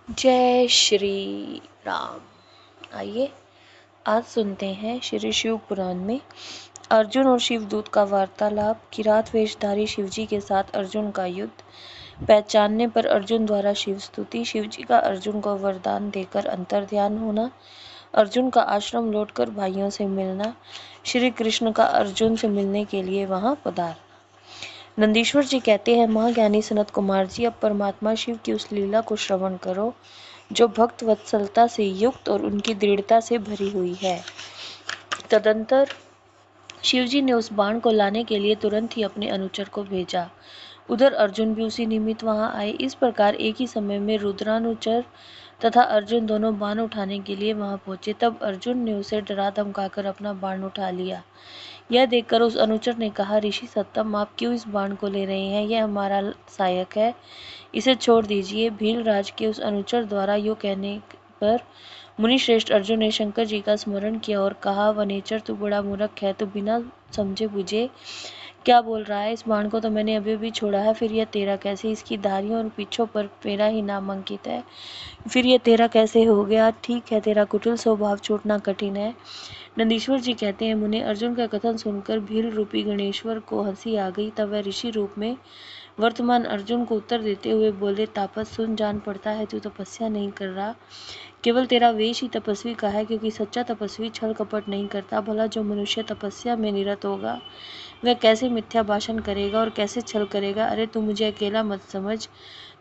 जय श्री राम। आइए आज सुनते हैं श्री शिव पुराण में अर्जुन और शिवदूत का वार्तालाप। किरात वेशधारी शिवजी के साथ अर्जुन का युद्ध, पहचानने पर अर्जुन द्वारा शिव स्तुति, शिवजी का अर्जुन को वरदान देकर अंतर्ध्यान होना, अर्जुन का आश्रम लौटकर भाइयों से मिलना, श्री कृष्ण का अर्जुन से मिलने के लिए वहां पधारना। नंदीश्वर जी कहते हैं, महाज्ञानी सनत कुमार जी, अब परमात्मा शिव की उस लीला को श्रवण करो जो भक्त वत्सलता से युक्त और उनकी दृढ़ता से भरी हुई है। तदंतर शिवजी ने उस बाण को लाने के लिए तुरंत ही अपने अनुचर को भेजा। उधर अर्जुन भी उसी निमित्त वहां आए। इस प्रकार एक ही समय में रुद्रानुचर तथा अर्जुन दोनों बाण उठाने के लिए वहां पहुंचे। तब अर्जुन ने उसे डरा धमकाकर अपना बाण उठा लिया। यह देखकर उस अनुचर ने कहा, ऋषि सत्तम, आप क्यों इस बाण को ले रहे हैं? यह हमारा सहायक है, इसे छोड़ दीजिए। भीलराज के उस अनुचर द्वारा यूँ कहने पर मुनिश्रेष्ठ अर्जुन ने शंकर जी का स्मरण किया और कहा, वनेचर, तू बड़ा मूर्ख है, तू बिना समझे बुझे क्या बोल रहा है? इस बाण को तो मैंने अभी अभी छोड़ा है, फिर यह तेरा कैसे? इसकी धारियों और पीछों पर मेरा ही नाम अंकित है, फिर यह तेरा कैसे हो गया? ठीक है, तेरा कुटिल स्वभाव छूटना कठिन है। नंदीश्वर जी कहते हैं, मुने, अर्जुन का कथन सुनकर भील रूपी गणेश्वर को हंसी आ गई। तब वह ऋषि रूप में वर्तमान अर्जुन को उत्तर देते हुए बोले, तापस सुन, जान पड़ता है तू तपस्या नहीं कर रहा, केवल तेरा वेश ही तपस्वी का है, क्योंकि सच्चा तपस्वी छल कपट नहीं करता। भला जो मनुष्य तपस्या में निरत होगा वह कैसे मिथ्या भाषण करेगा और कैसे छल करेगा? अरे तू मुझे अकेला मत समझ,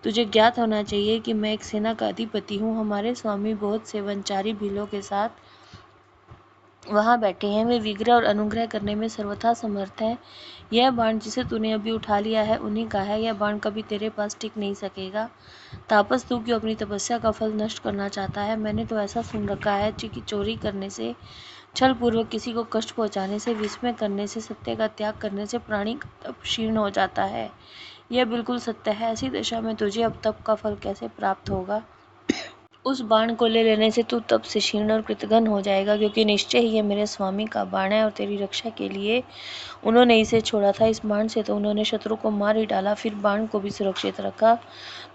तुझे ज्ञात होना चाहिए कि मैं एक सेना का अधिपति हूँ। हमारे स्वामी बहुत से वनचारी भीलों के साथ वहाँ बैठे हैं, वे विग्रह और अनुग्रह करने में सर्वथा समर्थ हैं। यह बाण जिसे तूने अभी उठा लिया है उन्हीं का है, यह बाण कभी तेरे पास टिक नहीं सकेगा। तापस, तू क्यों अपनी तपस्या का फल नष्ट करना चाहता है? मैंने तो ऐसा सुन रखा है कि चोरी करने से, छल पूर्वक किसी को कष्ट पहुंचाने से, विस्मय करने से, सत्य का त्याग करने से प्राणी का तप क्षीण हो जाता है। यह बिल्कुल सत्य है। ऐसी दशा में तुझे अब तप का फल कैसे प्राप्त होगा? उस बाण को ले लेने से तू तप से क्षीण और कृतघ्न हो जाएगा, क्योंकि निश्चय ही ये मेरे स्वामी का बाण है और तेरी रक्षा के लिए उन्होंने इसे छोड़ा था। इस बाण से तो उन्होंने शत्रु को मार ही डाला, फिर बाण को भी सुरक्षित रखा।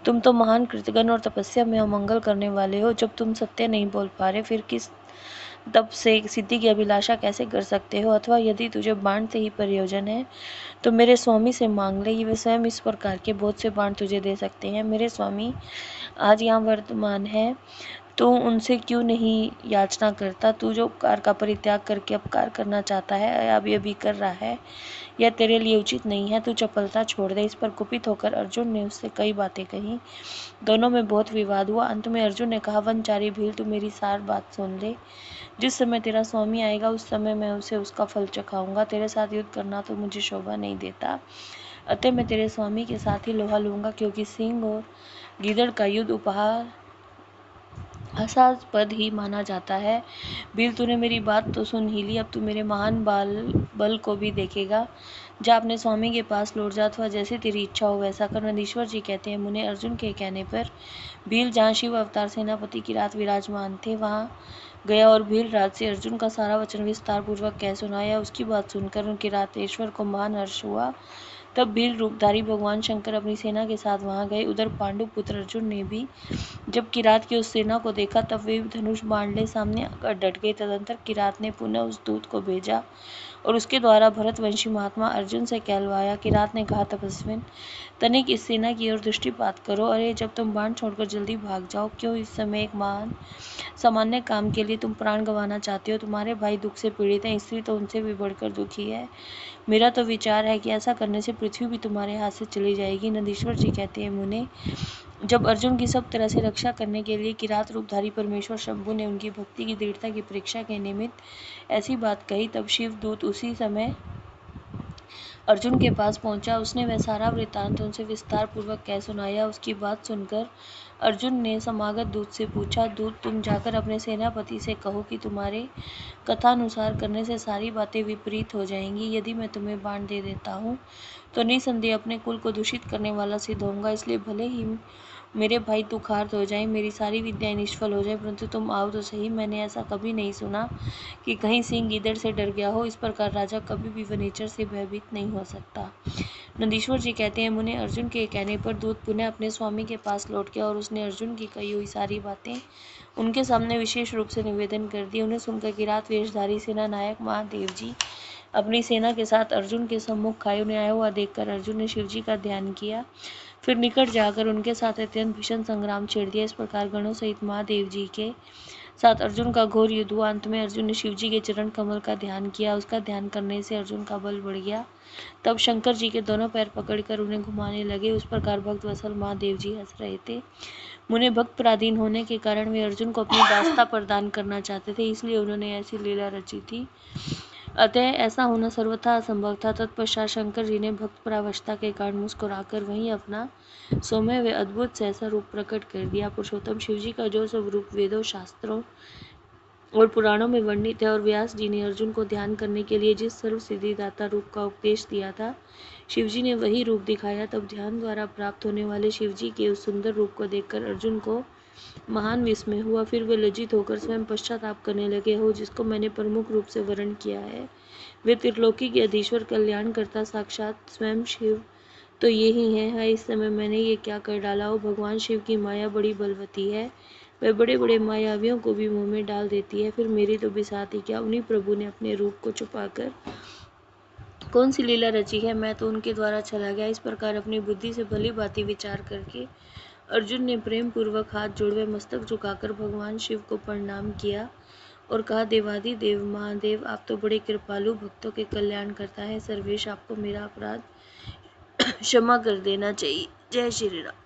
तुम तो महान कृतघ्न और तपस्या में अमंगल करने वाले हो। जब तुम सत्य नहीं बोल पा रहे, फिर किस तप से सिद्धि की अभिलाषा कैसे कर सकते हो? अथवा यदि तुझे बाण से ही प्रयोजन है तो मेरे स्वामी से मांग ले, वे स्वयं इस प्रकार के बहुत से बाण तुझे दे सकते हैं। मेरे स्वामी आज यहाँ वर्तमान है, तू उनसे क्यों नहीं याचना करता? तू जो उपकार का परित्याग करके अपकार करना चाहता है, अभी अभी कर रहा है, यह तेरे लिए उचित नहीं है। तू चपलता छोड़ दे। इस पर कुपित होकर अर्जुन ने उससे कई बातें कही। दोनों में बहुत विवाद हुआ। अंत में अर्जुन ने कहा, वनचारी भील, तू मेरी सार बात सुन ले। जिस समय तेरा स्वामी आएगा उस समय मैं उसे उसका फल चखाऊंगा। तेरे साथ युद्ध करना तो मुझे शोभा नहीं देता, अतः मैं तेरे स्वामी के साथ ही लोहा लूंगा, क्योंकि सिंह और गीदड़ का युद्ध उपहार हास्यास्पद ही माना जाता है। भील, तूने मेरी बात तो सुन ही ली, अब तू मेरे महान बल को भी देखेगा। जा अपने स्वामी के पास लौट जा, अथवा जैसे तेरी इच्छा हो वैसा कर। नंदीश्वर जी कहते हैं, मुने, अर्जुन के कहने पर भील जहाँ शिव अवतार सेनापति किरात विराजमान थे वहाँ गया और भीलराज से अर्जुन का सारा वचन विस्तार पूर्वक कह सुनाया। उसकी बात सुनकर किरातेश्वर को महान हर्ष हुआ। तब भील रूपधारी भगवान शंकर अपनी सेना के साथ वहां गए। उधर पांडु पुत्र अर्जुन ने भी जब किरात की उस सेना को देखा तब वे धनुष बाण ले सामने आकर डट गए। तदंतर किरात ने पुनः उस दूत को भेजा और उसके द्वारा भरतवंशी महात्मा अर्जुन से कहलवाया। किरात ने कहा, तपस्विन, तनिक इस सेना की ओर दृष्टिपात करो। अरे जब तुम बाण छोड़कर जल्दी भाग जाओ, क्यों इस समय एक महान सामान्य काम के लिए तुम प्राण गंवाना चाहते हो? तुम्हारे भाई दुख से पीड़ित हैं, स्त्री तो उनसे भी बढ़कर दुखी है। मेरा तो विचार है कि ऐसा करने से पृथ्वी भी तुम्हारे हाथ से चली जाएगी। नंदीश्वर जी कहते हैं, मुने, जब अर्जुन की सब तरह से रक्षा करने के लिए किरात रूपधारी परमेश्वर शंभु ने उनकी भक्ति की दृढ़ता की परीक्षा के निमित्त ऐसी बात कही, तब शिव दूत उसी समय अर्जुन के पास पहुंचा। उसने वह सारा वृत्तांत उनसे विस्तार पूर्वक कह सुनाया। उसकी बात सुनकर अर्जुन ने समागत दूत से पूछा, दूत, तुम जाकर अपने सेनापति से कहो कि तुम्हारे कथानुसार करने से सारी बातें विपरीत हो जाएंगी। यदि मैं तुम्हें बाण दे देता हूँ तो निसंदेह अपने कुल को दूषित करने वाला सिद्ध होऊंगा, इसलिए भले ही मेरे भाई तू खार्त हो जाए, मेरी सारी विद्याएं निष्फल हो जाए, परंतु तुम आओ तो सही। मैंने ऐसा कभी नहीं सुना कि कहीं सिंह गीदड़ से डर गया हो। इस प्रकार राजा कभी भी वनेचर से भयभीत नहीं हो सकता। नंदीश्वर जी कहते हैं, मुने अर्जुन के कहने पर दूत पुनः अपने स्वामी के पास लौट गया और उसने अर्जुन की कही हुई सारी बातें उनके सामने विशेष रूप से निवेदन कर दी। उन्हें सुनकर किरात वेशधारी सेना नायक महादेव जी अपनी सेना के साथ अर्जुन के सम्मुख खाए। उन्हें आया हुआ देखकर अर्जुन ने शिव जी का ध्यान किया, फिर निकट जाकर उनके साथ अत्यंत भीषण संग्राम छेड़ दिया। इस प्रकार गणों सहित महादेव जी के साथ अर्जुन का घोर युद्ध हुआ। अंत में अर्जुन ने शिव जी के चरण कमल का ध्यान किया। उसका ध्यान करने से अर्जुन का बल बढ़ गया। तब शंकर जी के दोनों पैर पकड़कर उन्हें घुमाने लगे। उस प्रकार भक्त वत्सल महादेव जी हंस रहे थे। मुने भक्त पराधीन होने के कारण वे अर्जुन को अपनी दास्ता प्रदान करना चाहते थे, इसलिए उन्होंने ऐसी लीला रची थी। अतः ऐसा होना सर्वथा असंभव था। तत्पश्चात शंकर जी ने भक्त परावस्था के कारण मुस्कुराकर वहीं अपना सौम्य व अद्भुत सहसा रूप प्रकट कर दिया। पुरुषोत्तम शिव जी का जो सब रूप वेदों, शास्त्रों और पुराणों में वर्णित है और व्यास जी ने अर्जुन को ध्यान करने के लिए जिस सर्व सिद्धिदाता रूप का उपदेश दिया था, शिव जी ने वही रूप दिखाया। तब ध्यान द्वारा प्राप्त होने वाले शिव जी के उस सुंदर रूप को देखकर अर्जुन को महान विस्मय हुआ। फिर वे लज्जित होकर स्वयं पश्चाताप करने लगे। हो जिसको मैंने प्रमुख रूप से वर्ण किया है, वे त्रिलोकी के अधीश्वर कल्याणकर्ता साक्षात स्वयं शिव तो ये ही है। हाय, इस समय मैंने ये क्या कर डाला हो। भगवान शिव की माया बड़ी बलवती है, वह बड़े बड़े मायावियों को भी मुंह में डाल देती है। फिर मेरी तो बिसात ही क्या, उन्हीं प्रभु ने अपने रूप को छुपाकर कौन सी लीला रची है, मैं तो उनके द्वारा चला गया। इस प्रकार अपनी बुद्धि से भली भांति विचार करके अर्जुन ने प्रेम पूर्वक हाथ जोड़वे मस्तक झुकाकर भगवान शिव को प्रणाम किया और कहा, देवादिदेव महादेव, आप तो बड़े कृपालु भक्तों के कल्याण करता है। सर्वेश, आपको मेरा अपराध क्षमा कर देना चाहिए। जय श्री राम।